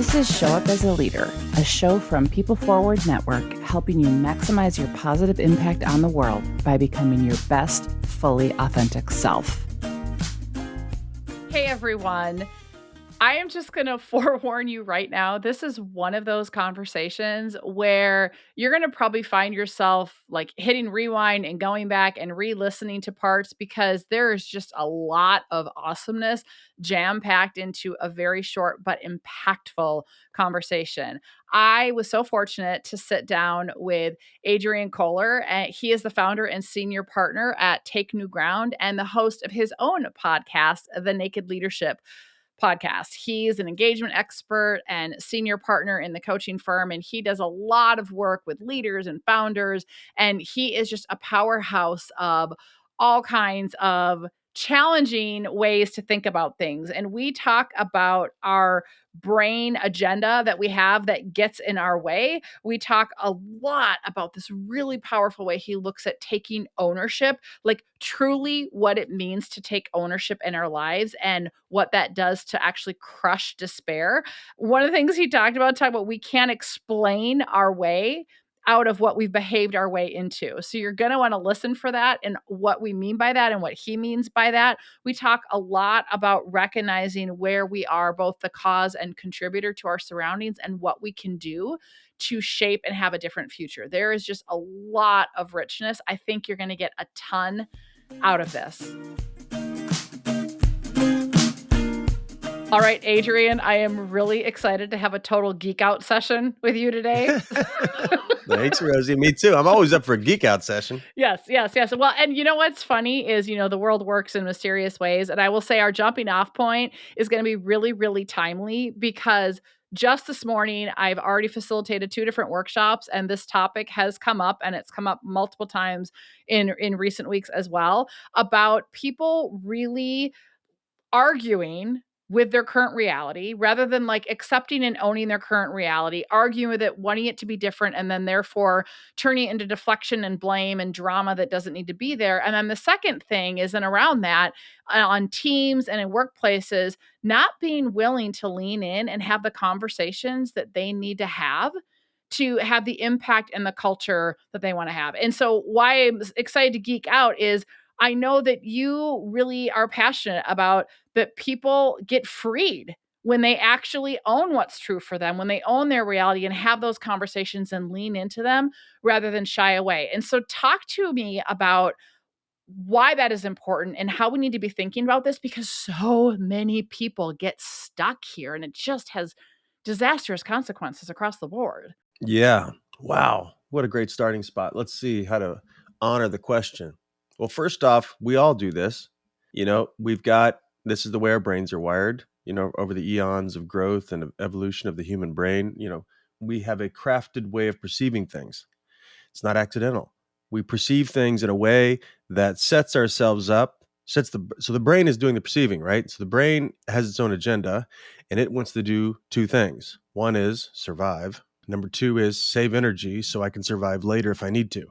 This is Show Up as a Leader, a show from People Forward Network, helping you maximize your positive impact on the world by becoming your best, fully authentic self. Hey, everyone. I am just going to forewarn you right now. This is one of those conversations where you're going to probably find yourself like hitting rewind and going back and re-listening to parts because there is just a lot of awesomeness jam-packed into a very short but impactful conversation. I was so fortunate to sit down with Adrian Koehler, and he is the founder and senior partner at Take New Ground and the host of his own podcast, The Naked Leadership Podcast. He's an engagement expert and senior partner in the coaching firm, and he does a lot of work with leaders and founders. And he is just a powerhouse of all kinds of challenging ways to think about things. And we talk about our brain agenda that we have that gets in our way. We talk a lot about this really powerful way he looks at taking ownership, like truly what it means to take ownership in our lives and what that does to actually crush despair. One of the things he talked about we can't explain our way out of what we've behaved our way into. So you're going to want to listen for that and what we mean by that and what he means by that. We talk a lot about recognizing where we are both the cause and contributor to our surroundings and what we can do to shape and have a different future. There is just a lot of richness. I think you're going to get a ton out of this. All right, Adrian, I am really excited to have a total geek out session with you today. Thanks, Rosie. Me too. I'm always up for a geek out session. Yes. Well, and you know what's funny is, the world works in mysterious ways. And I will say our jumping off point is going to be really, really timely because just this morning, I've already facilitated 2 different workshops, and this topic has come up, and it's come up multiple times in recent weeks as well, about people really arguing with their current reality rather than like accepting and owning their current reality, arguing with it, wanting it to be different, and then therefore turning it into deflection and blame and drama that doesn't need to be there. And then the second thing is, and around that, on teams and in workplaces, not being willing to lean in and have the conversations that they need to have the impact and the culture that they want to have. And so why I'm excited to geek out is I know that you really are passionate about that people get freed when they actually own what's true for them, when they own their reality and have those conversations and lean into them rather than shy away. And so talk to me about why that is important and how we need to be thinking about this, because so many people get stuck here and it just has disastrous consequences across the board. Yeah. Wow. What a great starting spot. Let's see how to honor the question. Well, first off, we all do this. This is the way our brains are wired, over the eons of growth and evolution of the human brain. We have a crafted way of perceiving things. It's not accidental. We perceive things in a way that sets ourselves up, so the brain is doing the perceiving, right? So the brain has its own agenda and it wants to do 2 things. One is survive. Number 2 is save energy so I can survive later if I need to.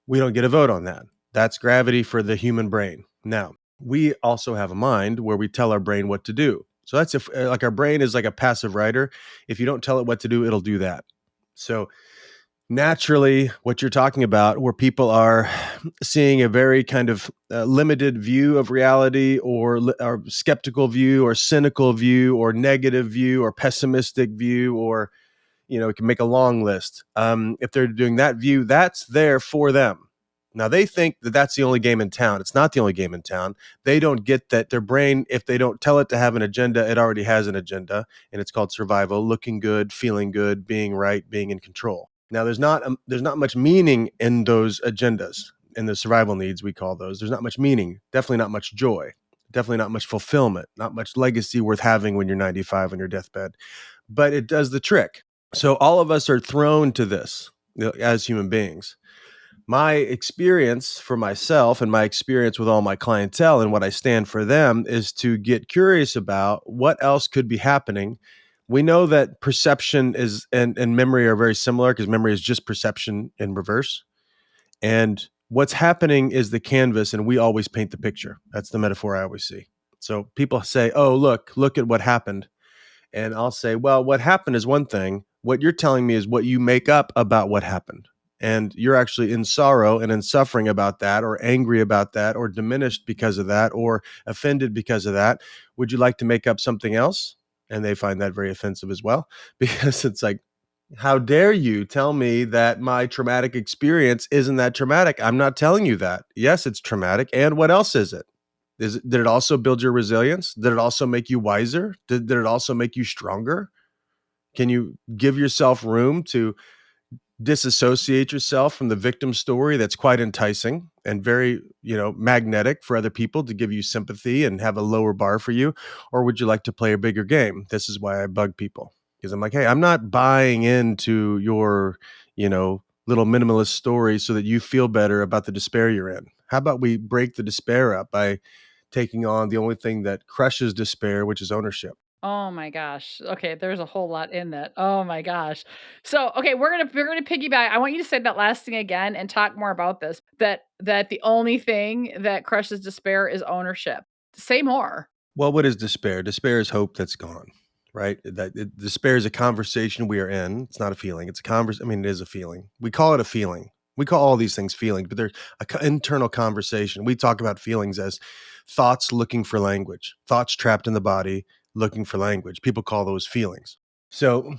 We don't get a vote on that. That's gravity for the human brain. Now, we also have a mind where we tell our brain what to do. So that's like our brain is like a passive writer. If you don't tell it what to do, it'll do that. So naturally, what you're talking about, where people are seeing a very kind of limited view of reality or skeptical view or cynical view or negative view or pessimistic view, or, we can make a long list. If they're doing that view, that's there for them. Now, they think that that's the only game in town. It's not the only game in town. They don't get that their brain, if they don't tell it to have an agenda, it already has an agenda, and it's called survival, looking good, feeling good, being right, being in control. Now, there's not much meaning in those agendas, in the survival needs, we call those. There's not much meaning, definitely not much joy, definitely not much fulfillment, not much legacy worth having when you're 95 on your deathbed. But it does the trick. So all of us are thrown to this as human beings. My experience for myself and my experience with all my clientele and what I stand for them is to get curious about what else could be happening. We know that perception and memory are very similar because memory is just perception in reverse. And what's happening is the canvas, and we always paint the picture. That's the metaphor I always see. So people say, oh, look at what happened. And I'll say, well, what happened is one thing. What you're telling me is what you make up about what happened. And you're actually in sorrow and in suffering about that, or angry about that, or diminished because of that, or offended because of that. Would you like to make up something else? And they find that very offensive as well, because it's like, how dare you tell me that my traumatic experience isn't that traumatic? I'm not telling you that. Yes, it's traumatic. And what else is it? Did it also build your resilience? Did it also make you wiser? Did it also make you stronger? Can you give yourself room to disassociate yourself from the victim story that's quite enticing and very, magnetic for other people to give you sympathy and have a lower bar for you? Or would you like to play a bigger game? This is why I bug people, because I'm like, hey, I'm not buying into your, little minimalist story so that you feel better about the despair you're in. How about we break the despair up by taking on the only thing that crushes despair, which is ownership? Oh my gosh. Okay, there's a whole lot in that. Oh my gosh. So, okay, we're gonna piggyback. I want you to say that last thing again and talk more about this. That the only thing that crushes despair is ownership. Say more. Well, what is despair? Despair is hope that's gone, right? Despair is a conversation we are in. It's not a feeling. It's a I mean, it is a feeling. We call it a feeling. We call all these things feelings, but there's internal conversation. We talk about feelings as thoughts looking for language, thoughts trapped in the body looking for language. People call those feelings. So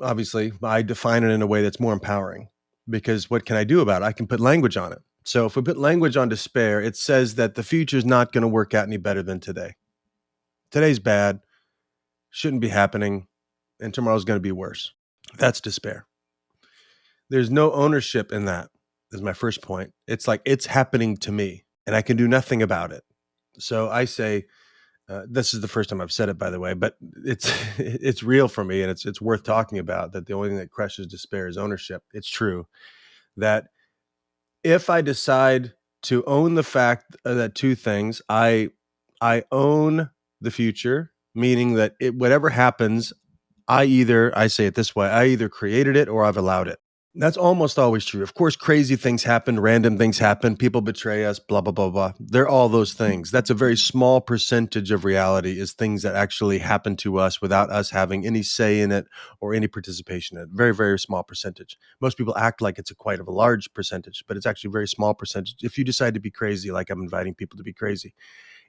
obviously, I define it in a way that's more empowering, because what can I do about it? I can put language on it. So if we put language on despair, it says that the future is not going to work out any better than today. Today's bad, shouldn't be happening, and tomorrow's going to be worse. That's despair. There's no ownership in that, is my first point. It's like, it's happening to me and I can do nothing about it. So I say, this is the first time I've said it, by the way, but it's it's real for me, and it's worth talking about, that the only thing that crushes despair is ownership. It's true that if I decide to own the fact that two things, I own the future, meaning that whatever happens, I say it this way, I either created it or I've allowed it. That's almost always true. Of course, crazy things happen, random things happen, people betray us, blah, blah, blah, blah. They're all those things. That's a very small percentage of reality, is things that actually happen to us without us having any say in it or any participation in it. Very, very small percentage. Most people act like it's quite of a large percentage, but it's actually a very small percentage. If you decide to be crazy, like I'm inviting people to be crazy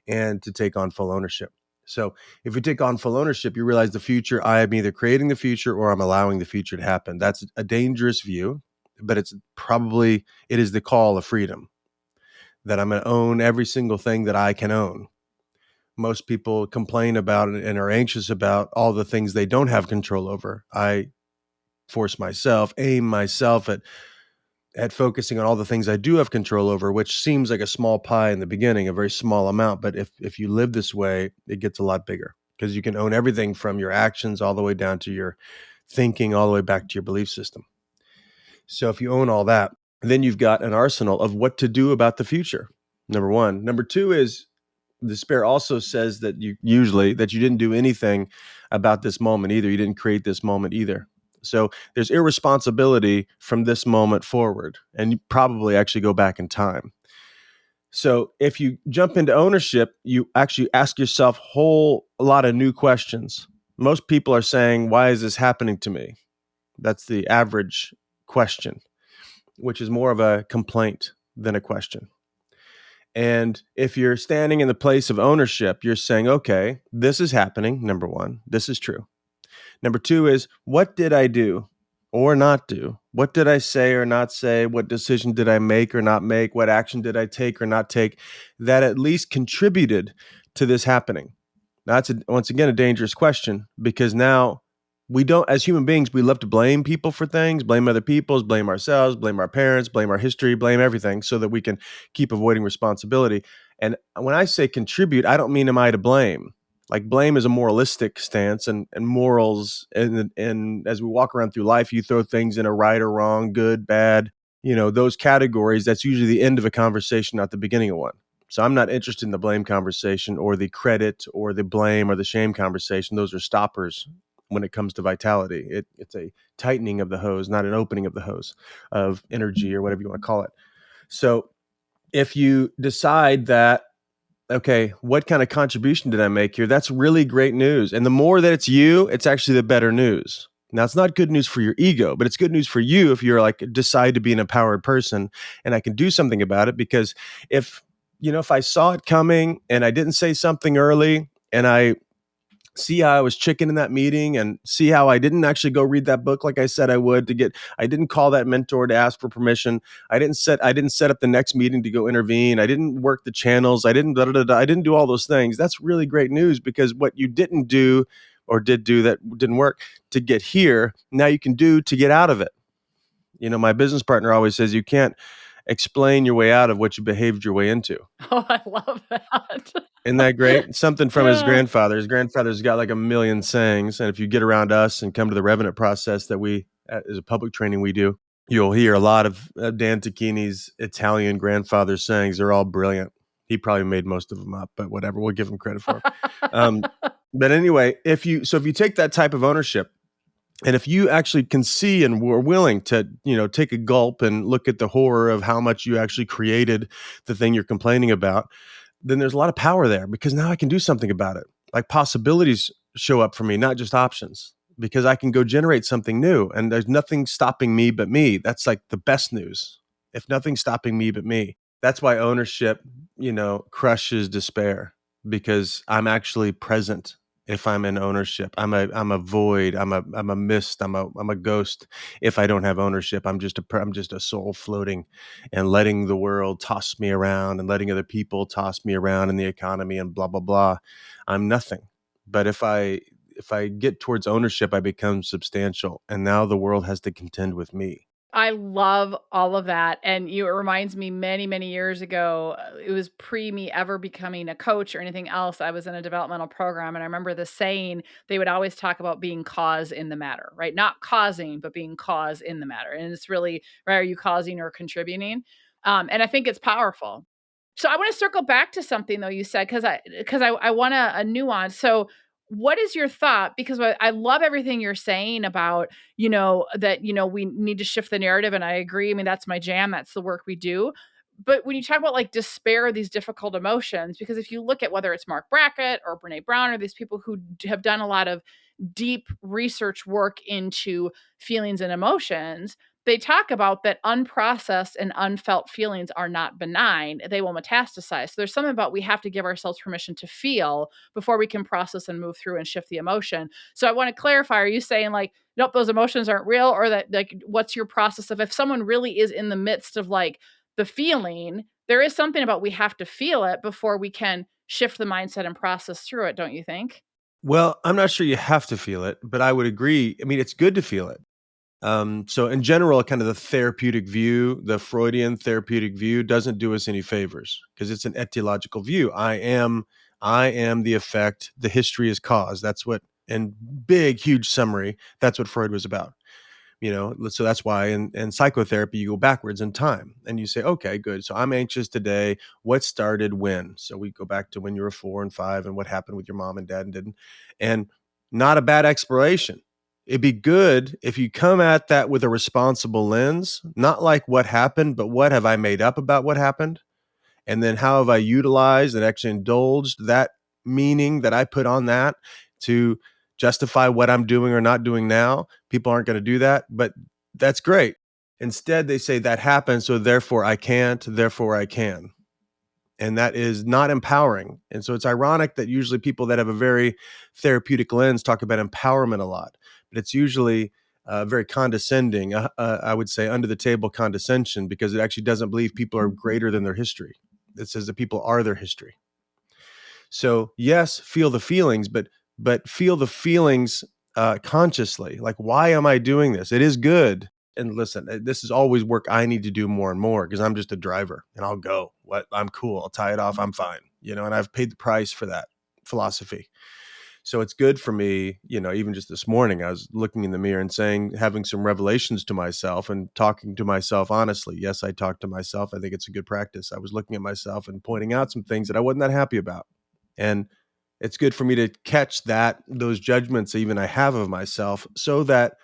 and to take on full ownership. So if you take on full ownership, you realize the future, I am either creating the future or I'm allowing the future to happen. That's a dangerous view, but it is the call of freedom, that I'm going to own every single thing that I can own. Most people complain about it and are anxious about all the things they don't have control over. I aim myself at focusing on all the things I do have control over, which seems like a small pie in the beginning, a very small amount. But if you live this way, it gets a lot bigger, because you can own everything from your actions all the way down to your thinking, all the way back to your belief system. So if you own all that, then you've got an arsenal of what to do about the future. Number one. Number two is, despair also says that you didn't do anything about this moment either. You didn't create this moment either. So there's irresponsibility from this moment forward, and you probably actually go back in time. So if you jump into ownership, you actually ask yourself a lot of new questions. Most people are saying, why is this happening to me? That's the average question, which is more of a complaint than a question. And if you're standing in the place of ownership, you're saying, okay, this is happening. Number one, this is true. Number two is, what did I do or not do? What did I say or not say? What decision did I make or not make? What action did I take or not take that at least contributed to this happening? That's once again a dangerous question, because now we don't, as human beings, we love to blame people for things, blame other people's, blame ourselves, blame our parents, blame our history, blame everything, so that we can keep avoiding responsibility. And when I say contribute, I don't mean am I to blame. Like, blame is a moralistic stance, and morals, and as we walk around through life, you throw things in a right or wrong, good, bad, those categories. That's usually the end of a conversation, not the beginning of one. So I'm not interested in the blame conversation or the credit or the blame or the shame conversation. Those are stoppers when it comes to vitality. It's a tightening of the hose, not an opening of the hose of energy or whatever you want to call it. So if you decide that okay, what kind of contribution did I make here? That's really great news. And the more that it's you, it's actually the better news. Now, it's not good news for your ego, but it's good news for you if you're like, decide to be an empowered person and I can do something about it. Because if I saw it coming and I didn't say something early and I see how I was chicken in that meeting and see how I didn't actually go read that book like I said I would I didn't call that mentor to ask for permission. I didn't set up the next meeting to go intervene. I didn't work the channels. I didn't I didn't do all those things. That's really great news because what you didn't do or did do that didn't work to get here, now you can do to get out of it. My business partner always says you can't explain your way out of what you behaved your way into. Oh, I love that. Isn't that great? Something from his Yeah. grandfather. His grandfather's got like a million sayings. And if you get around us and come to the Revenant process that is a public training we do, you'll hear a lot of Dan Tacchini's Italian grandfather sayings. They're all brilliant. He probably made most of them up, but whatever. We'll give him credit for it. But anyway, if you take that type of ownership, and if you actually can see and were willing to, take a gulp and look at the horror of how much you actually created the thing you're complaining about, then there's a lot of power there because now I can do something about it. Like possibilities show up for me, not just options, because I can go generate something new and there's nothing stopping me but me. That's like the best news. If nothing's stopping me but me. That's why ownership, crushes despair because I'm actually present. If I'm in ownership, I'm a void. I'm a mist. I'm a ghost. If I don't have ownership, I'm just a soul floating and letting the world toss me around and letting other people toss me around in the economy and blah blah blah. I'm nothing. But if I get towards ownership, I become substantial, and now the world has to contend with me. I love all of that, and it reminds me many, many years ago, it was pre me ever becoming a coach or anything else. I was in a developmental program, and I remember the saying, they would always talk about being cause in the matter, right? Not causing, but being cause in the matter. And it's really, right, are you causing or contributing? And I think it's powerful. So I want to circle back to something though you said because I want a nuance. So what is your thought? Because I love everything you're saying about that we need to shift the narrative, and I agree. I mean that's my jam. That's the work we do. But when you talk about like despair, these difficult emotions, because if you look at whether it's Mark Brackett or Brene Brown or these people who have done a lot of deep research work into feelings and emotions, they talk about that unprocessed and unfelt feelings are not benign. They will metastasize. So there's something about we have to give ourselves permission to feel before we can process and move through and shift the emotion. So I want to clarify, are you saying like, nope, those emotions aren't real? Or that like what's your process of if someone really is in the midst of like the feeling, there is something about we have to feel it before we can shift the mindset and process through it, don't you think? Well, I'm not sure you have to feel it, but I would agree. I mean, it's good to feel it. So in general, kind of the therapeutic view, the Freudian therapeutic view doesn't do us any favors because it's an etiological view. I am the effect, the history is cause. That's what, in big, huge summary, that's what Freud was about. So that's why in psychotherapy you go backwards in time and you say, okay, good, so I'm anxious today. What started when? So we go back to when you were 4 and 5 and what happened with your mom and dad and didn't. And not a bad exploration. It'd be good if you come at that with a responsible lens, not like what happened, but what have I made up about what happened, and then how have I utilized and actually indulged that meaning that I put on that to justify what I'm doing or not doing now. People aren't going to do that, but that's great. Instead, they say that happened, so therefore I can't, therefore I can. And that is not empowering. And so it's ironic that usually people that have a very therapeutic lens talk about empowerment a lot, but it's usually very condescending, I would say under the table condescension, because it actually doesn't believe people are greater than their history. It says that people are their history. So yes, feel the feelings, but feel the feelings consciously. Like, why am I doing this? It is good. And listen, this is always work I need to do more and more because I'm just a driver and I'll go. What I'm cool. I'll tie it off. I'm fine. And I've paid the price for that philosophy. So it's good for me, even just this morning, I was looking in the mirror and having some revelations to myself and talking to myself honestly. Yes, I talk to myself. I think it's a good practice. I was looking at myself and pointing out some things that I wasn't that happy about. And it's good for me to catch those judgments even I have of myself so that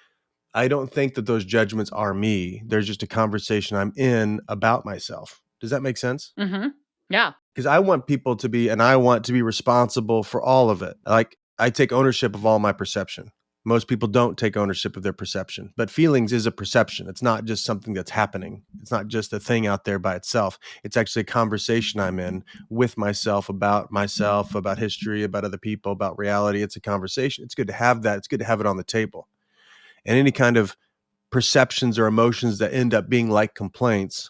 I don't think that those judgments are me. There's just a conversation I'm in about myself. Does that make sense? Mhm. Yeah. because I want people to be, and I want to be responsible for all of it. Like, I take ownership of all my perception. Most people don't take ownership of their perception, but feelings is a perception. It's not just something that's happening. It's not just a thing out there by itself. It's actually a conversation I'm in with myself, about history, about other people, about reality. It's a conversation. It's good to have that. It's good to have it on the table. And any kind of perceptions or emotions that end up being like complaints,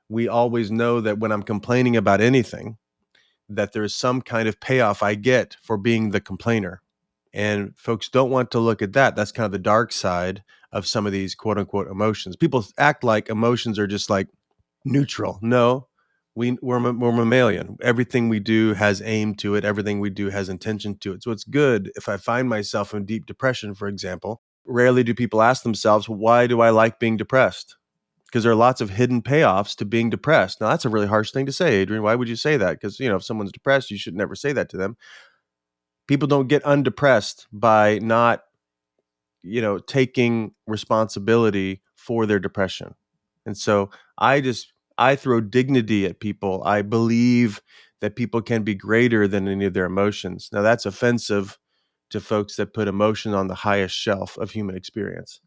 we always know that when I'm complaining about anything, that there is some kind of payoff I get for being the complainer. And folks don't want to look at that. That's kind of the dark side of some of these quote unquote emotions. People act like emotions are just like neutral. No, we're mammalian. Everything we do has aim to it. Everything we do has intention to it. So it's good if I find myself in deep depression, for example. Rarely do people ask themselves, why do I like being depressed? Because there are lots of hidden payoffs to being depressed. Now, that's a really harsh thing to say, Adrian. Why would you say that? Because, if someone's depressed, you should never say that to them. People don't get undepressed by not, taking responsibility for their depression. And so I throw dignity at people. I believe that people can be greater than any of their emotions. Now, that's offensive to folks that put emotion on the highest shelf of human experience.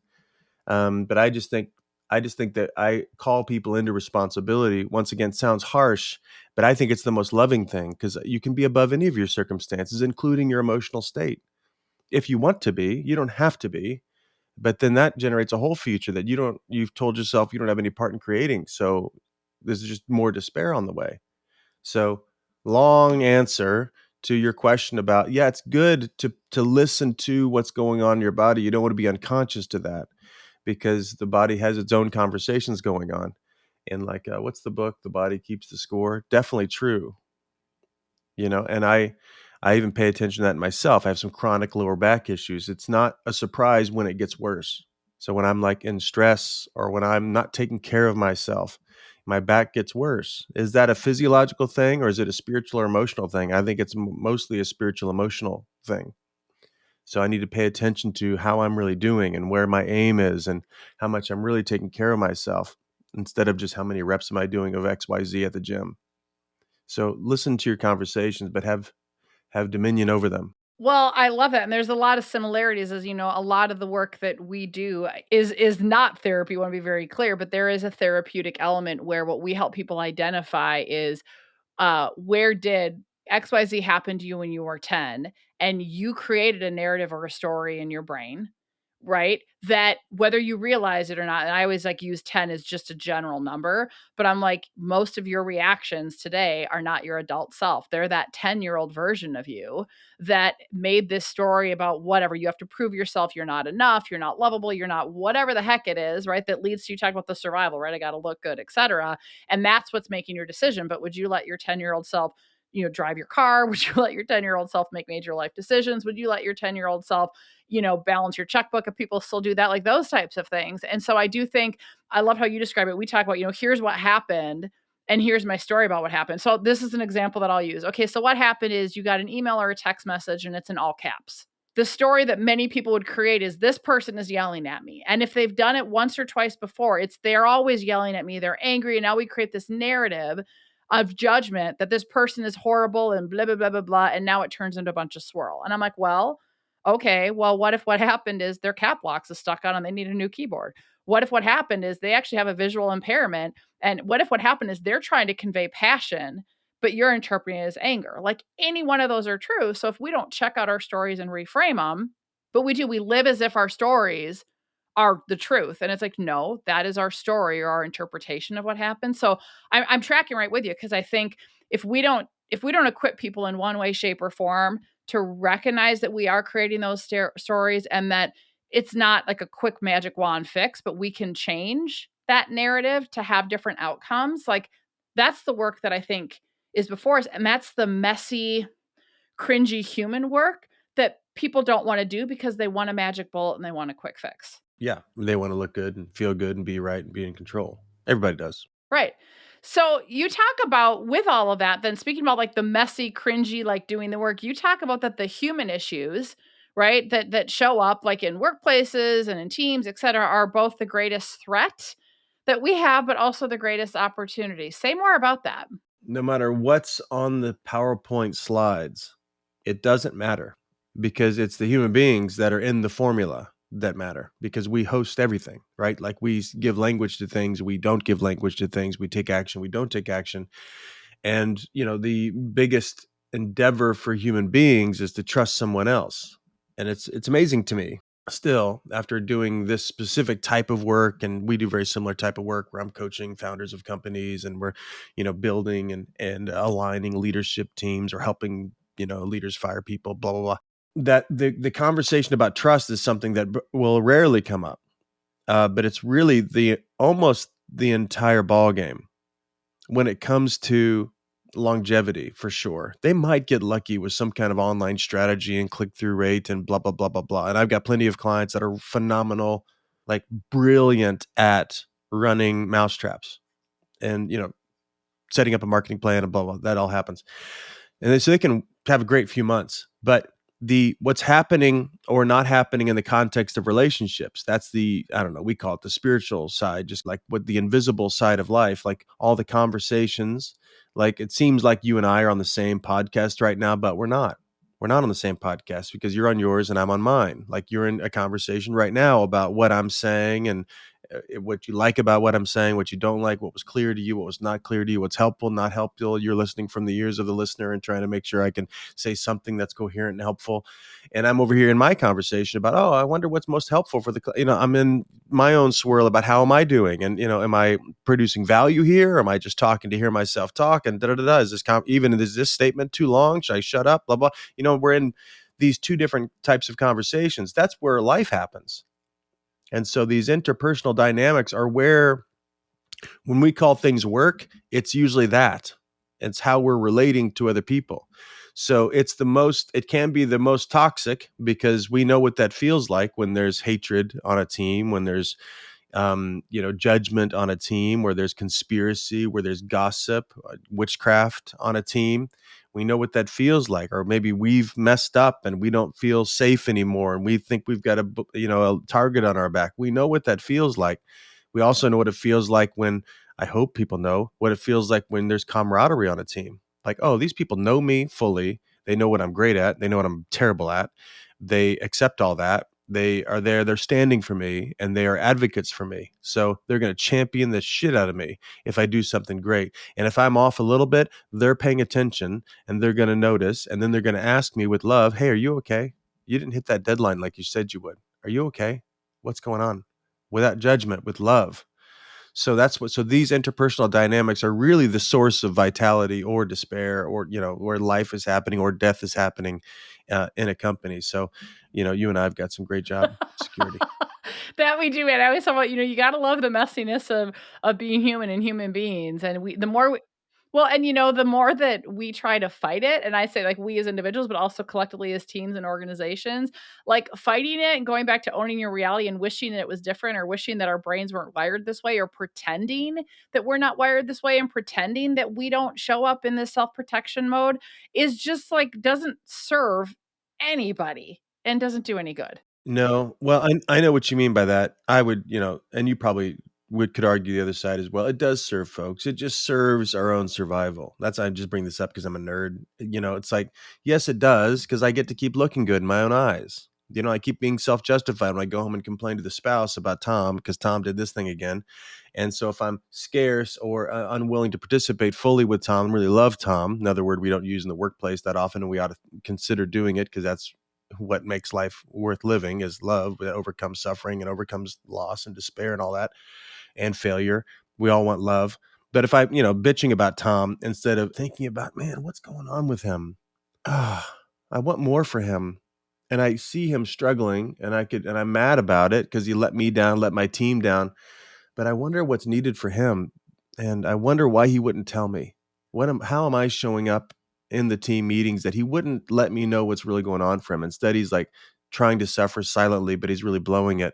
But I just think that I call people into responsibility. Once again, sounds harsh, but I think it's the most loving thing, because you can be above any of your circumstances, including your emotional state. If you want to be, you don't have to be, but then that generates a whole future that you've told yourself you don't have any part in creating. So there's just more despair on the way. So, long answer to your question about, yeah, it's good to listen to what's going on in your body. You don't want to be unconscious to that, because the body has its own conversations going on. And like, what's the book? The Body Keeps the Score. Definitely true. And I even pay attention to that myself. I have some chronic lower back issues. It's not a surprise when it gets worse. So when I'm like in stress, or when I'm not taking care of myself, my back gets worse. Is that a physiological thing, or is it a spiritual or emotional thing? I think it's mostly a spiritual emotional thing. So I need to pay attention to how I'm really doing and where my aim is and how much I'm really taking care of myself, instead of just how many reps am I doing of XYZ at the gym. So listen to your conversations, but have dominion over them. Well, I love it, and there's a lot of similarities, as you know, a lot of the work that we do is not therapy, I wanna be very clear, but there is a therapeutic element where what we help people identify is, where did XYZ happen to you when you were 10, and you created a narrative or a story in your brain, right? That whether you realize it or not, and I always like use 10 as just a general number, but I'm like, most of your reactions today are not your adult self. They're that 10-year-old version of you that made this story about whatever. You have to prove yourself, you're not enough, you're not lovable, you're not whatever the heck it is, right? That leads to you talking about the survival, right? I got to look good, etc. And that's what's making your decision. But would you let your 10-year-old self, drive your car? Would you let your 10-year-old self make major life decisions? Would you let your 10-year-old self, balance your checkbook if people still do that, like those types of things? And so I do think, I love how you describe it. We talk about, here's what happened and here's my story about what happened. So this is an example that I'll use. Okay, so what happened is you got an email or a text message and it's in all caps. The story that many people would create is this person is yelling at me. And if they've done it once or twice before, they're always yelling at me. They're angry. And now we create this narrative of judgment that this person is horrible and blah, blah, blah, blah, blah. And now it turns into a bunch of swirl. And I'm like, well, okay, well, what if what happened is their cap locks is stuck on and they need a new keyboard? What if what happened is they actually have a visual impairment? And what if what happened is they're trying to convey passion, but you're interpreting it as anger? Like, any one of those are true. So if we don't check out our stories and reframe them, but we live as if our stories are the truth. And it's like, no, that is our story or our interpretation of what happened. So I'm tracking right with you, because I think if we don't equip people in one way, shape, or form to recognize that we are creating those stories, and that it's not like a quick magic wand fix, but we can change that narrative to have different outcomes. Like, that's the work that I think is before us. And that's the messy, cringy human work that people don't want to do because they want a magic bullet and they want a quick fix. Yeah, they want to look good and feel good and be right and be in control. Everybody does. Right. So you talk about, with all of that, then speaking about like the messy, cringy, like doing the work, you talk about that the human issues, right, that show up like in workplaces and in teams, et cetera, are both the greatest threat that we have, but also the greatest opportunity. Say more about that. No matter what's on the PowerPoint slides, it doesn't matter because it's the human beings that are in the formula that matter because we host everything, right? Like we give language to things, we don't give language to things, we take action, we don't take action. And, the biggest endeavor for human beings is to trust someone else. And it's amazing to me still after doing this specific type of work, and we do very similar type of work where I'm coaching founders of companies and we're, building and aligning leadership teams or helping, leaders fire people, blah blah blah. That the conversation about trust is something that will rarely come up. But it's really the almost the entire ball game when it comes to longevity, for sure. They might get lucky with some kind of online strategy and click-through rate and blah, blah, blah, blah, blah. And I've got plenty of clients that are phenomenal, like brilliant at running mousetraps and, setting up a marketing plan and blah, blah, that all happens. And then, so they can have a great few months. But what's happening or not happening in the context of relationships, that's I don't know, we call it the spiritual side, just like what the invisible side of life, like all the conversations. Like it seems like you and I are on the same podcast right now, but we're not. We're not on the same podcast because you're on yours and I'm on mine. Like you're in a conversation right now about what I'm saying and what you like about what I'm saying, what you don't like, what was clear to you, what was not clear to you, what's helpful, not helpful. You're listening from the ears of the listener and trying to make sure I can say something that's coherent and helpful. And I'm over here in my conversation about, oh, I wonder what's most helpful for I'm in my own swirl about how am I doing? And, am I producing value here? Or am I just talking to hear myself talk? And is this, is this statement too long? Should I shut up? Blah, blah. We're in these two different types of conversations. That's where life happens. And so these interpersonal dynamics are where, when we call things work, it's usually that. It's how we're relating to other people. So it can be the most toxic because we know what that feels like when there's hatred on a team, when there's judgment on a team, where there's conspiracy, where there's gossip, witchcraft on a team. We know what that feels like. Or maybe we've messed up and we don't feel safe anymore and we think we've got a target on our back. We know what that feels like. We also know what it feels like when, I hope people know what it feels like when there's camaraderie on a team. Like, oh, these people know me fully. They know what I'm great at. They know what I'm terrible at. They accept all that. They are there. They're standing for me and they are advocates for me. So they're going to champion the shit out of me if I do something great. And if I'm off a little bit, they're paying attention and they're going to notice. And then they're going to ask me with love, hey, are you okay? You didn't hit that deadline like you said you would. Are you okay? What's going on? Without judgment, with love. So so these interpersonal dynamics are really the source of vitality or despair, or, where life is happening or death is happening in a company. So, you and I've got some great job security. That we do, and I always talk about, you gotta love the messiness of being human and human beings, and the more we well, and, the more that we try to fight it, and I say, like, we as individuals, but also collectively as teams and organizations, like, fighting it and going back to owning your reality and wishing it was different or wishing that our brains weren't wired this way or pretending that we're not wired this way and pretending that we don't show up in this self-protection mode is just, like, doesn't serve anybody and doesn't do any good. No, well, I know what you mean by that. I would, and you probably could argue the other side as well. It does serve folks. It just serves our own survival. I just bring this up because I'm a nerd. It's like, yes, it does, because I get to keep looking good in my own eyes. I keep being self-justified when I go home and complain to the spouse about Tom because Tom did this thing again. And so if I'm scarce or unwilling to participate fully with Tom and really love Tom, another word we don't use in the workplace that often, and we ought to consider doing it because that's what makes life worth living, is love that overcomes suffering and overcomes loss and despair and all that, and failure. We all want love. But if I, bitching about Tom instead of thinking about, man, what's going on with him? I want more for him. And I see him struggling and I'm mad about it because he let me down, let my team down. But I wonder what's needed for him. And I wonder why he wouldn't tell me. How am I showing up in the team meetings that he wouldn't let me know what's really going on for him? Instead, he's like trying to suffer silently, but he's really blowing it.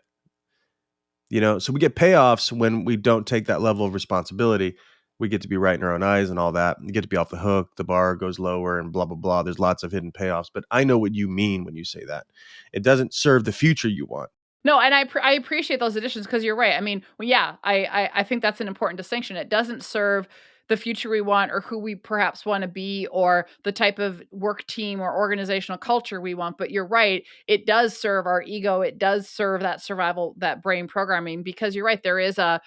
So we get payoffs when we don't take that level of responsibility. We get to be right in our own eyes and all that. You get to be off the hook. The bar goes lower and blah, blah, blah. There's lots of hidden payoffs, but I know what you mean when you say that. It doesn't serve the future you want. No, and I appreciate those additions because you're right. I mean, well, yeah, I think that's an important distinction. It doesn't serve the future we want or who we perhaps want to be or the type of work team or organizational culture we want. But you're right, it does serve our ego. It does serve that survival, that brain programming, because you're right, there is a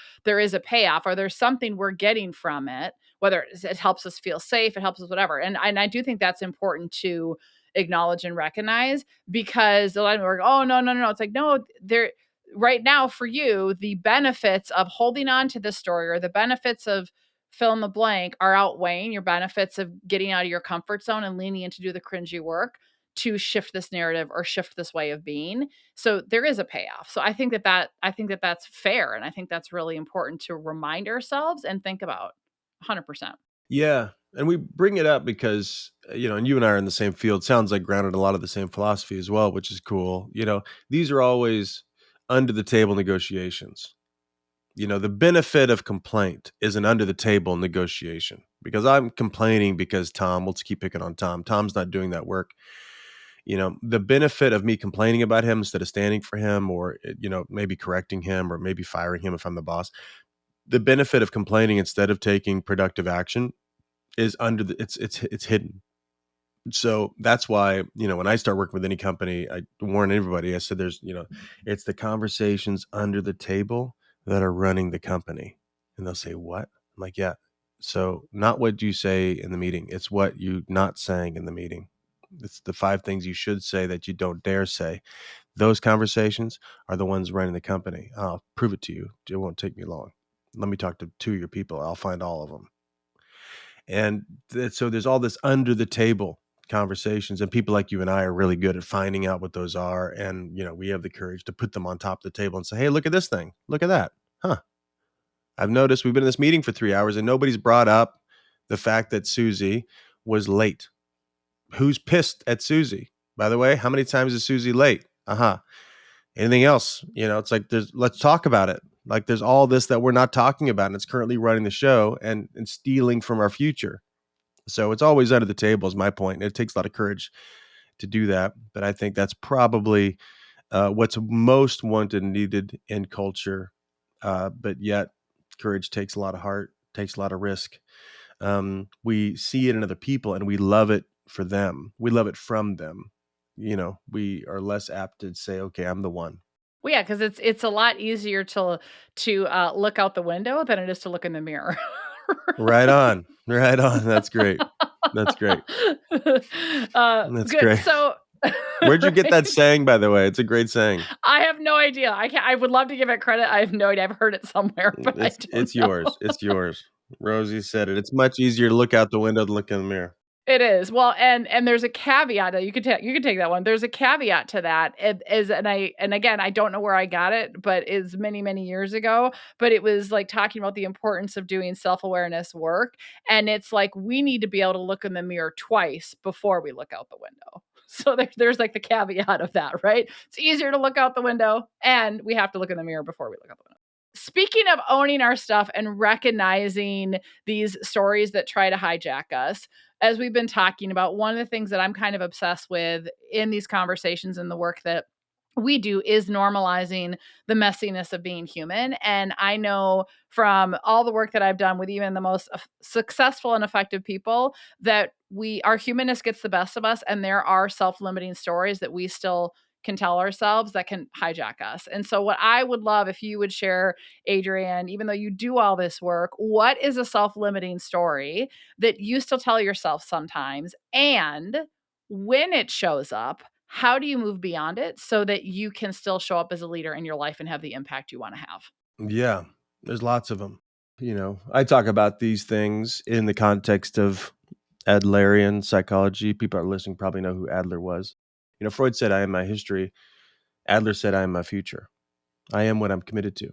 payoff, or there's something we're getting from it, whether it helps us feel safe, it helps us whatever. And I do think that's important to acknowledge and recognize, because a lot of people are like, oh no. It's like, no, there right now for you, the benefits of holding on to this story or the benefits of fill in the blank are outweighing your benefits of getting out of your comfort zone and leaning in to do the cringy work to shift this narrative or shift this way of being. So there is a payoff. So I think that that's fair, and I think that's really important to remind ourselves and think about. 100%. Yeah, and we bring it up because, and you and I are in the same field, sounds like grounded in a lot of the same philosophy as well, which is cool. These are always under the table negotiations. The benefit of complaint is an under the table negotiation, because I'm complaining because Tom, let's keep picking on Tom. Tom's not doing that work. The benefit of me complaining about him instead of standing for him, or, maybe correcting him or maybe firing him if I'm the boss. The benefit of complaining instead of taking productive action is it's hidden. So that's why, when I start working with any company, I warn everybody. I said, it's the conversations under the table that are running the company. And they'll say, what? I'm like, yeah. So not what you say in the meeting. It's what you not saying in the meeting. It's the 5 things you should say that you don't dare say. Those conversations are the ones running the company. I'll prove it to you. It won't take me long. Let me talk to 2 of your people. I'll find all of them. And so there's all this under the table conversations, and people like you and I are really good at finding out what those are. And, we have the courage to put them on top of the table and say, hey, look at this thing. Look at that. Huh. I've noticed we've been in this meeting for 3 hours and nobody's brought up the fact that Susie was late. Who's pissed at Susie? By the way, how many times is Susie late? Anything else? It's like, let's talk about it. Like, there's all this that we're not talking about, and it's currently running the show and stealing from our future. So it's always under the table is my point. It takes a lot of courage to do that. But I think that's probably what's most wanted and needed in culture. But yet courage takes a lot of heart, takes a lot of risk. We see it in other people and we love it for them. We love it from them. We are less apt to say, okay, I'm the one. Well, yeah, because it's a lot easier to look out the window than it is to look in the mirror. Right on. Right on. That's great. That's great. That's Good. great. So Where'd you get that saying, by the way? It's a great saying. I have no idea. I would love to give it credit. I have no idea. I've heard it somewhere, but It's know. yours. It's yours. Rosie said it. It's much easier to look out the window than look in the mirror. It is. Well, and there's a caveat that you could take that one. There's a caveat to that. It is, and again, I don't know where I got it, but it's many years ago. But it was like talking about the importance of doing self-awareness work. And it's like we need to be able to look in the mirror twice before we look out the window. So there's like the caveat of that, right? It's easier to look out the window, and we have to look in the mirror before we look out the window. Speaking of owning our stuff and recognizing these stories that try to hijack us, as we've been talking about, one of the things that I'm kind of obsessed with in these conversations and the work that we do is normalizing the messiness of being human. And I know from all the work that I've done with even the most successful and effective people that our humanness gets the best of us, and there are self-limiting stories that we still can tell ourselves that can hijack us. And so what I would love if you would share, Adrian, even though you do all this work, what is a self-limiting story that you still tell yourself sometimes? And when it shows up, how do you move beyond it so that you can still show up as a leader in your life and have the impact you want to have? Yeah, there's lots of them. I talk about these things in the context of Adlerian psychology. People are listening probably know who Adler was. Freud said, I am my history. Adler said, I am my future. I am what I'm committed to.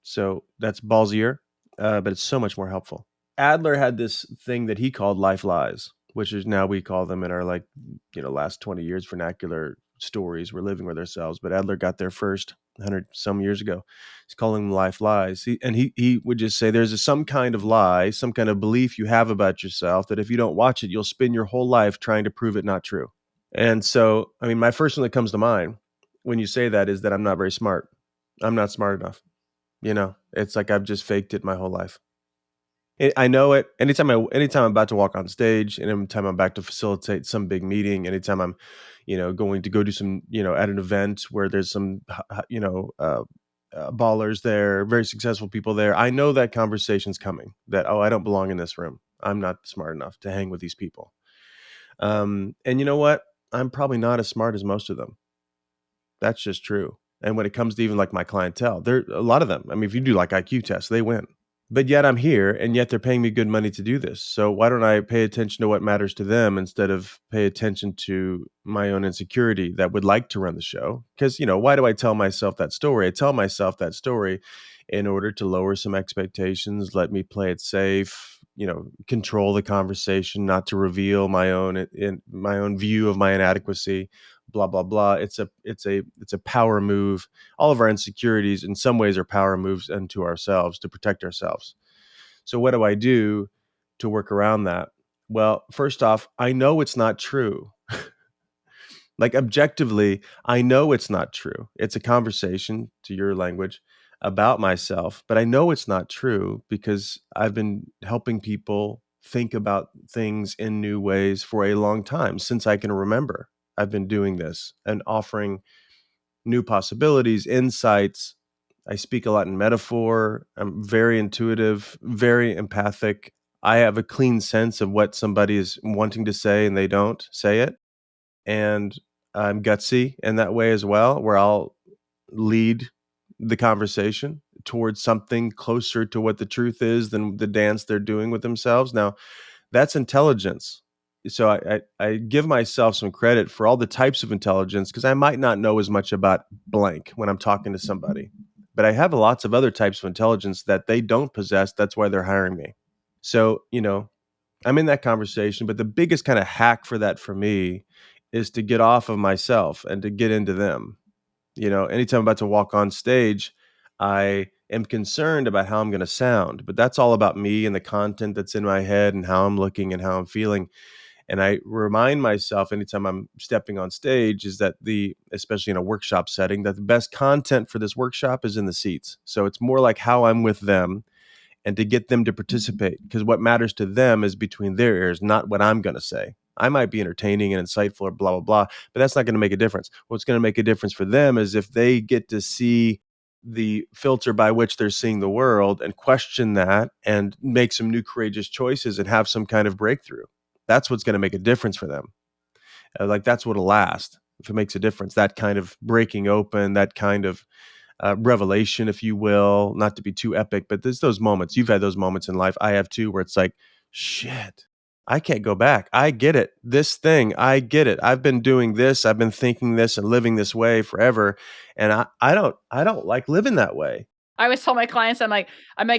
So that's ballsier, but it's so much more helpful. Adler had this thing that he called life lies, which is now we call them in our last 20 years vernacular stories we're living with ourselves. But Adler got there first 100 some years ago. He's calling them life lies. He would just say there's some kind of lie, some kind of belief you have about yourself that if you don't watch it, you'll spend your whole life trying to prove it not true. And so, my first one that comes to mind when you say that is that I'm not very smart. I'm not smart enough. It's like I've just faked it my whole life. I know it. Anytime I'm about to walk on stage, and anytime I'm about to facilitate some big meeting, anytime I'm, going to go do some, at an event where there's some, ballers there, very successful people there. I know that conversation's coming. That, oh, I don't belong in this room. I'm not smart enough to hang with these people. And you know what? I'm probably not as smart as most of them. That's just true. And when it comes to even like my clientele, there a lot of them. I mean, if you do like IQ tests, they win. But yet I'm here, and yet they're paying me good money to do this. So why don't I pay attention to what matters to them instead of pay attention to my own insecurity that would like to run the show? Because, why do I tell myself that story? I tell myself that story in order to lower some expectations, let me play it safe, control the conversation, not to reveal my own in my own view of my inadequacy, blah blah blah. It's a power move. All of our insecurities in some ways are power moves into ourselves to protect ourselves. So what do I do to work around that? Well, first off, I know it's not true. Like objectively, I know it's not true. It's a conversation, to your language, about myself, but I know it's not true because I've been helping people think about things in new ways for a long time. Since I can remember, I've been doing this and offering new possibilities, insights. I speak a lot in metaphor. I'm very intuitive, very empathic. I have a clean sense of what somebody is wanting to say and they don't say it. And I'm gutsy in that way as well, where I'll lead the conversation towards something closer to what the truth is than the dance they're doing with themselves. Now, that's intelligence. So I give myself some credit for all the types of intelligence because I might not know as much about blank when I'm talking to somebody, but I have lots of other types of intelligence that they don't possess. That's why they're hiring me. So, I'm in that conversation, but the biggest kind of hack for that for me is to get off of myself and to get into them. Anytime I'm about to walk on stage, I am concerned about how I'm going to sound, but that's all about me and the content that's in my head and how I'm looking and how I'm feeling. And I remind myself anytime I'm stepping on stage is that especially in a workshop setting, that the best content for this workshop is in the seats. So it's more like how I'm with them and to get them to participate because what matters to them is between their ears, not what I'm going to say. I might be entertaining and insightful or blah, blah, blah, but that's not going to make a difference. What's going to make a difference for them is if they get to see the filter by which they're seeing the world and question that and make some new courageous choices and have some kind of breakthrough. That's what's going to make a difference for them. Like that's what'll last if it makes a difference. That kind of breaking open, that kind of revelation, if you will, not to be too epic, but there's those moments. You've had those moments in life. I have too, where it's like, shit, I can't go back. I get it. This thing, I get it. I've been doing this. I've been thinking this and living this way forever. And I don't like living that way. I always tell my clients, I'm like,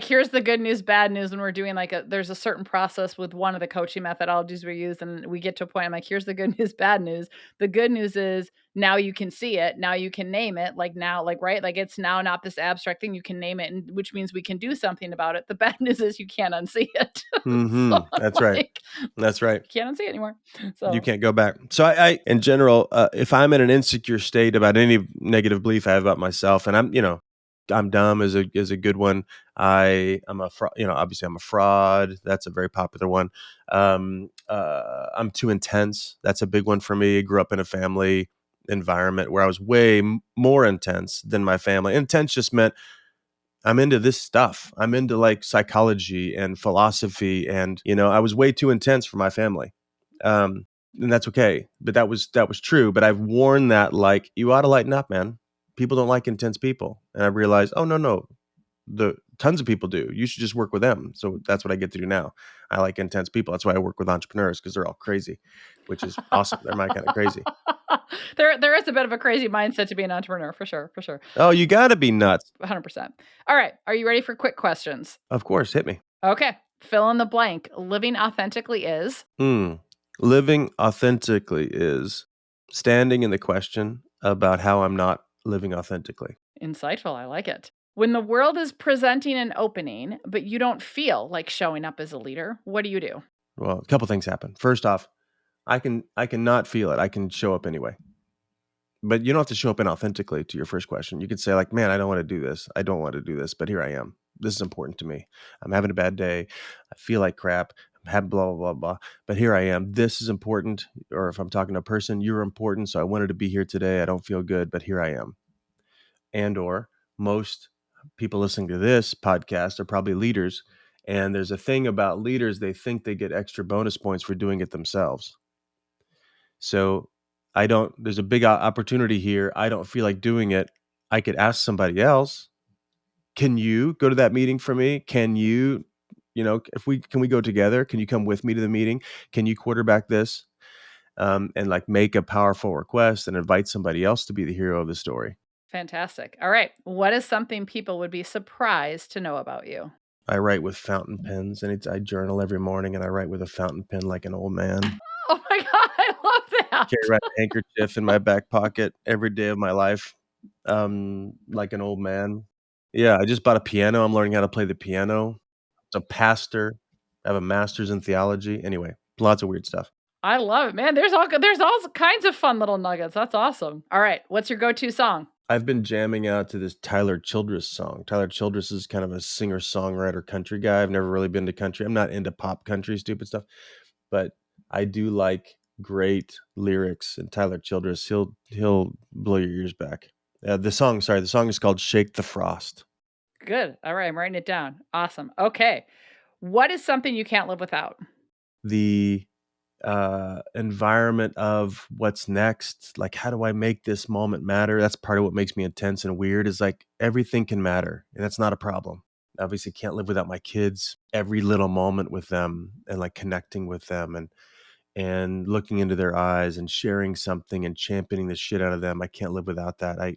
here's the good news, bad news. When we're doing there's a certain process with one of the coaching methodologies we use, and we get to a point. I'm like, here's the good news, bad news. The good news is now you can see it. Now you can name it. Like now, like, right. Like it's now not this abstract thing. You can name it, and which means we can do something about it. The bad news is you can't unsee it. So That's right. like, That's right. you can't unsee it anymore. You So can't go back. So I in general, if I'm in an insecure state about any negative belief I have about myself, and I'm dumb is a good one. I'm a obviously I'm a fraud. That's a very popular one. I'm too intense. That's a big one for me. I grew up in a family environment where I was way more intense than my family. Intense just meant I'm into this stuff. I'm into like psychology and philosophy, and I was way too intense for my family. And that's okay. But that was true. But I've worn that like you ought to lighten up, man. People don't like intense people. And I realized, oh no, the tons of people do. You should just work with them. So that's what I get to do now. I like intense people. That's why I work with entrepreneurs because they're all crazy, which is awesome. They're my kind of crazy. there is a bit of a crazy mindset to be an entrepreneur, for sure, for sure. Oh, you got to be nuts. 100%. All right. Are you ready for quick questions? Of course, hit me. Okay. Fill in the blank. Living authentically is Living authentically is standing in the question about how I'm not living authentically. insightful. I like it. When the world is presenting an opening, but you don't feel like showing up as a leader, what do you do? Well, a couple things happen. First off, I can not feel it. I can show up anyway. But you don't have to show up inauthentically to your first question. You could say like, man, I don't want to do this. I don't want to do this, but here I am. This is important to me. I'm having a bad day. I feel like crap. I'm having blah, blah, blah, blah. But here I am. This is important. Or if I'm talking to a person, you're important. So I wanted to be here today. I don't feel good, but here I am. And or most people listening to this podcast are probably leaders. And there's a thing about leaders, they think they get extra bonus points for doing it themselves. So there's a big opportunity here. I don't feel like doing it. I could ask somebody else, can you go to that meeting for me? Can you, can we go together? Can you come with me to the meeting? Can you quarterback this? And like make a powerful request and invite somebody else to be the hero of the story. Fantastic. All right. What is something people would be surprised to know about you? I write with fountain pens, and I journal every morning, and I write with a fountain pen like an old man. Oh my God, I love Carry that. around a handkerchief in my back pocket every day of my life, like an old man. Yeah, I just bought a piano. I'm learning how to play the piano. I'm a pastor. I have a master's in theology. Anyway, lots of weird stuff. I love it, man. There's all kinds of fun little nuggets. That's awesome. All right. What's your go-to song? I've been jamming out to this Tyler Childress song. Tyler Childress is kind of a singer-songwriter country guy. I've never really been to country. I'm not into pop country, stupid stuff, but I do like great lyrics, and Tyler Childress, he'll blow your ears back. The song is called "Shake the Frost." Good. All right. I'm writing it down. Awesome. Okay. What is something you can't live without? The environment of what's next, like how do I make this moment matter? That's part of what makes me intense and weird, is like everything can matter, and that's not a problem. Obviously can't live without my kids, every little moment with them, and like connecting with them, and looking into their eyes and sharing something and championing the shit out of them. I can't live without that.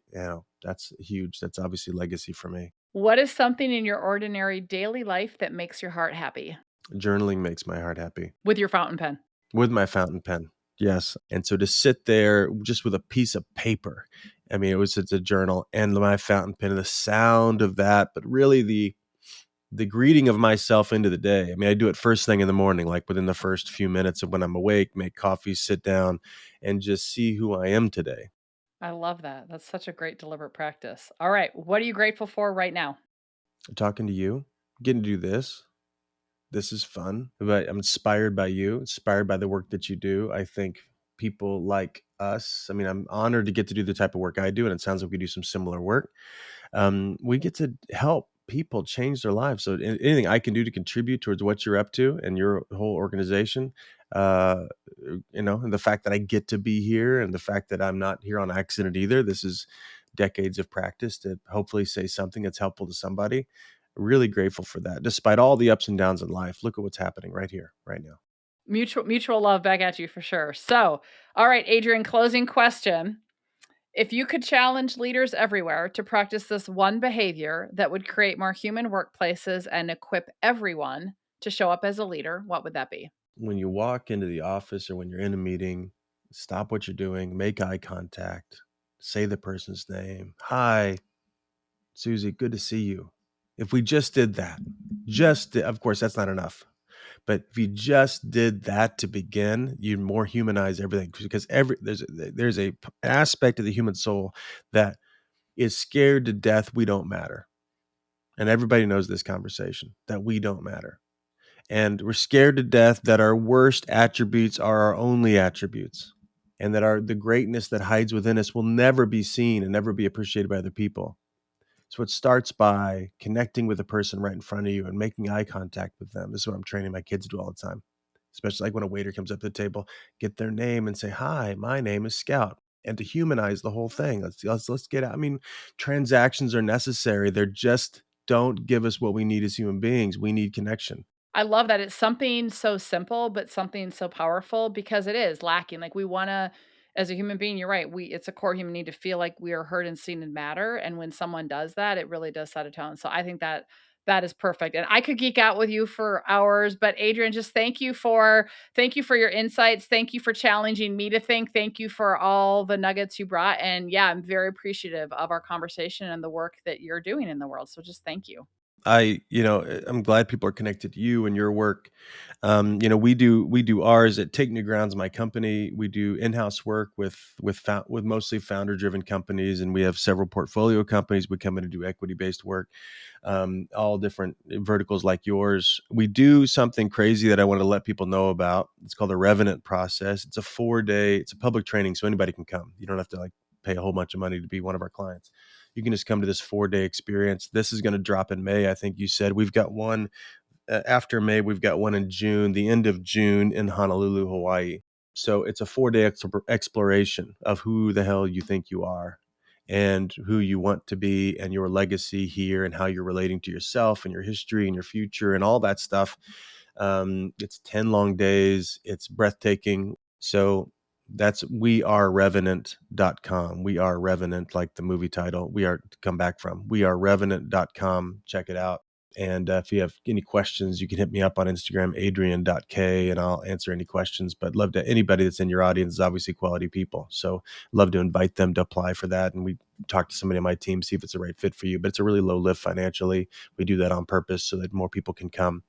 That's huge. That's obviously legacy for me. What is something in your ordinary daily life that makes your heart happy? Journaling makes my heart happy. With your fountain pen. With my fountain pen. Yes. And so to sit there just with a piece of paper, I mean, it's a journal and my fountain pen and the sound of that, but really the greeting of myself into the day. I mean, I do it first thing in the morning, like within the first few minutes of when I'm awake, make coffee, sit down, and just see who I am today. I love that. That's such a great deliberate practice. All right. What are you grateful for right now? Talking to you, getting to do this. This is fun, but I'm inspired by you, inspired by the work that you do. I think people like us, I mean, I'm honored to get to do the type of work I do, and it sounds like we do some similar work. We get to help people change their lives. So anything I can do to contribute towards what you're up to and your whole organization, uh, and the fact that I get to be here and the fact that I'm not here on accident either. This is decades of practice to hopefully say something that's helpful to somebody. Really grateful for that. Despite all the ups and downs in life, look at what's happening right here, right now. Mutual love back at you for sure. So, all right, Adrian, closing question. If you could challenge leaders everywhere to practice this one behavior that would create more human workplaces and equip everyone to show up as a leader, what would that be? When you walk into the office or when you're in a meeting, stop what you're doing, make eye contact, say the person's name. Hi, Susie, good to see you. If we just did that, of course, that's not enough. But if you just did that to begin, you more humanize everything, because there's a aspect of the human soul that is scared to death we don't matter. And everybody knows this conversation, that we don't matter. And we're scared to death that our worst attributes are our only attributes, and that the greatness that hides within us will never be seen and never be appreciated by other people. So it starts by connecting with the person right in front of you and making eye contact with them. This is what I'm training my kids to do all the time, especially like when a waiter comes up to the table, get their name and say, "Hi, my name is Scout." And to humanize the whole thing. Let's get out. I mean, transactions are necessary. They're just don't give us what we need as human beings. We need connection. I love that it's something so simple, but something so powerful because it is lacking. Like we want to, as a human being, you're right. It's a core human need to feel like we are heard and seen and matter. And when someone does that, it really does set a tone. So I think that that is perfect. And I could geek out with you for hours, but Adrian, just thank you for your insights. Thank you for challenging me to think. Thank you for all the nuggets you brought. And yeah, I'm very appreciative of our conversation and the work that you're doing in the world. So just thank you. I'm glad people are connected to you and your work. We do ours at Take New Grounds, my company. We do in-house work with mostly founder-driven companies, and we have several portfolio companies. We come in and do equity-based work, all different verticals like yours. We do something crazy that I want to let people know about. It's called the Revenant process. It's a 4-day. It's a public training, so anybody can come. You don't have to pay a whole bunch of money to be one of our clients. You can just come to this 4-day experience. This is going to drop in May. I think you said we've got one after May. We've got one in June, the end of June in Honolulu, Hawaii. So it's a 4-day exploration of who the hell you think you are and who you want to be and your legacy here and how you're relating to yourself and your history and your future and all that stuff. It's 10 long days. It's breathtaking. So that's wearerevenant.com. We are Revenant, like the movie title. We are to come back from. Wearerevenant.com. Check it out. And if you have any questions, you can hit me up on Instagram, adrian.k, and I'll answer any questions. But love to anybody that's in your audience is obviously quality people. So love to invite them to apply for that. And we talk to somebody on my team, see if it's the right fit for you. But it's a really low lift financially. We do that on purpose so that more people can come.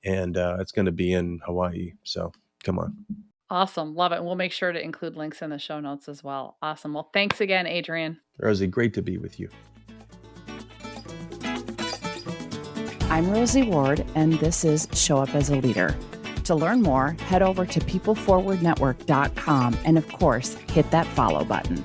And it's going to be in Hawaii. So come on. Awesome. Love it. And we'll make sure to include links in the show notes as well. Awesome. Well, thanks again, Adrian. Rosie, great to be with you. I'm Rosie Ward, and this is Show Up as a Leader. To learn more, head over to peopleforwardnetwork.com and, of course, hit that follow button.